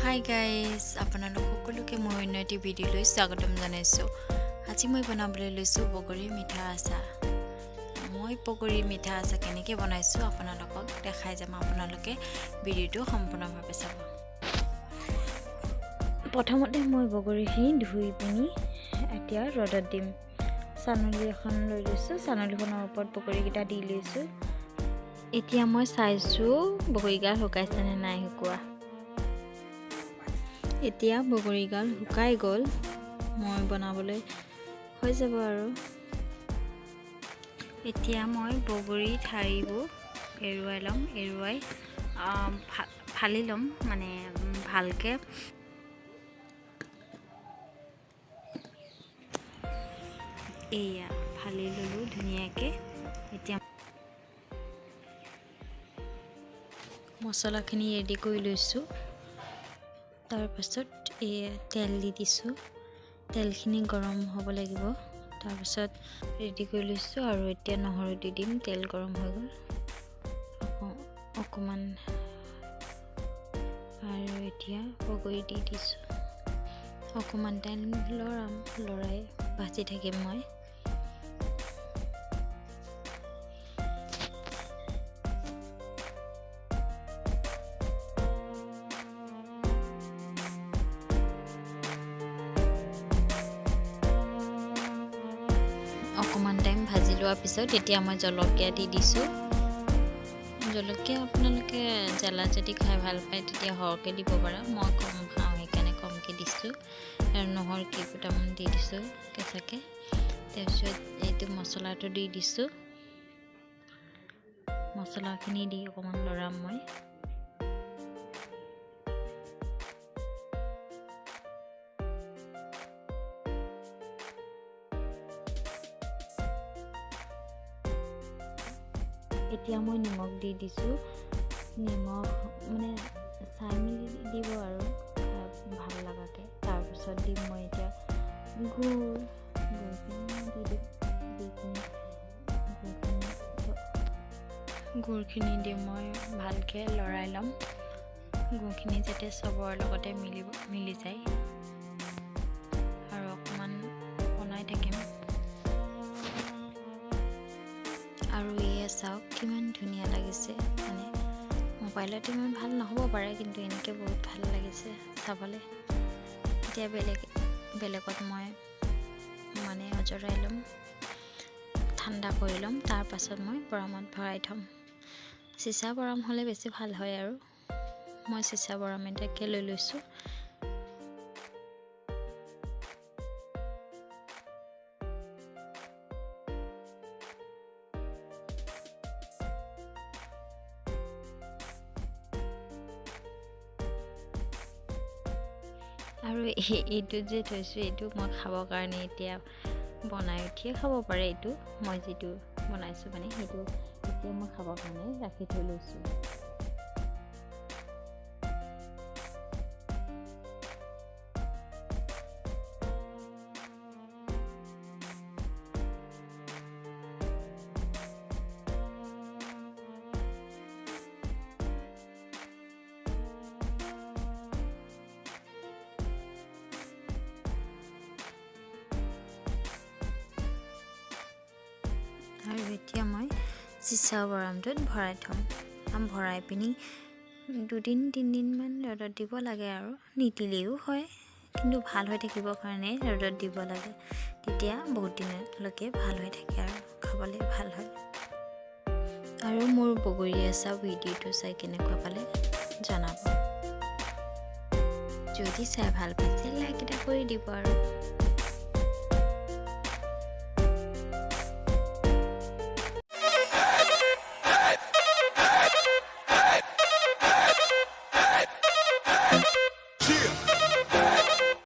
Hi guys, আপোনালোক সকলোকে মই অন্য এটি ভিডিঅ'লৈ স্বাগতম জনাইছো। আজি মই বনাবলৈ লৈছো বগৰী মিঠা আচাৰ। মই বগৰী মিঠা আচাৰ কেনেকৈ বনাইছো আপোনালোকক দেখাই যাম। আপোনালোকে ভিডিঅ'টো সম্পূৰ্ণভাৱে চাব। প্ৰথমতে মই বগৰীখিনি ধুই পিনি এতিয়া ৰ'দত দিম। চানলি এখন লৈ লৈছো, চানলিখনৰ ওপৰত বগৰীকেইটা দি লৈছো। এতিয়া মই চাইছো বগৰীগাল শুকাইছে নে নাই শুকোৱা। এতিয়া বগৰীগাল শুকাই গ'ল, মই বনাবলৈ হৈ যাব আৰু। এতিয়া মই বগৰী ঠাৰিবোৰ এৰুৱাই ল'ম, এৰুৱাই ফালি ল'ম, মানে ভালকৈ এয়া ফালি ল'লোঁ ধুনীয়াকৈ। এতিয়া মছলাখিনি ৰেডি কৰি লৈছোঁ। তাৰপাছত তেল দি দিছোঁ, তেলখিনি গৰম হ'ব লাগিব। তাৰপাছত ৰেডি কৰি লৈছোঁ আৰু এতিয়া নহৰু দি দিম। তেল গৰম হৈ গ'ল অকণমান, আৰু এতিয়া বগৰী দি দিছোঁ। অকণমান টাইম লৰাই ভাজি থাকিম মই। অকণমান টাইম ভাজি লোৱাৰ পিছত এতিয়া মই জলকীয়া দি দিছোঁ। জলকীয়া আপোনালোকে জ্বলা যদি খাই ভাল পায় তেতিয়া সৰহকৈ দিব পাৰা, মই কম খাওঁ সেইকাৰণে কমকৈ দিছোঁ। আৰু নহৰু কেইফুটামান দি দিছোঁ কেঁচাকৈ। তাৰপিছত এইটো মছলাটো দি দিছোঁ। মছলাখিনি দি অকণমান লৰাম মই। এতিয়া মই নিমখ দি দিছোঁ। নিমখ মানে চাই মেলি দিব আৰু ভাল লগাকৈ। তাৰপিছত দিম মই এতিয়া গুড়খিনি দি মই ভালকৈ লৰাই ল'ম। গুড়খিনি যাতে চবৰ লগতে মিলি যায়, আৰু অকণমান বনাই থাকিম। আৰু এয়া চাওক কিমান ধুনীয়া লাগিছে, মানে মোবাইলত ইমান ভাল নহ'ব পাৰে, কিন্তু এনেকৈ বহুত ভাল লাগিছে চাবলৈ। এতিয়া বেলেগত মই মানে অজৰাই ল'ম, ঠাণ্ডা কৰি ল'ম। তাৰপাছত মই বৈয়ামত ভৰাই থ'ম। চিচা বৈয়াম হ'লে বেছি ভাল হয়, আৰু মই চিচা বৈয়াম এটাকে লৈ লৈছোঁ। আৰু এইটো যে থৈছোঁ, এইটো মই খাবৰ কাৰণে এতিয়া বনাই উঠিয়ে খাব পাৰে। এইটো মই যিটো বনাইছোঁ মানে সেইটো এতিয়া মই খাবৰ কাৰণে ৰাখি থৈ লৈছোঁ। আৰু এতিয়া মই চিচা বৈয়ামটোত ভৰাই থ'ম। ভৰাই পিনি 2-3দিনমান ৰ'দত দিব লাগে, আৰু নিদিলেও হয়, কিন্তু ভাল হৈ থাকিবৰ কাৰণে ৰ'দত দিব লাগে। তেতিয়া বহুত দিনলৈকে ভাল হৈ থাকে আৰু খাবলৈ ভাল হয়। আৰু মোৰ বগৰী আচাৰ ভিডিঅ'টো চাই কেনেকুৱা পালে জনাব। যদি চাই ভাল পাইছে লাইক এটা কৰি দিব আৰু।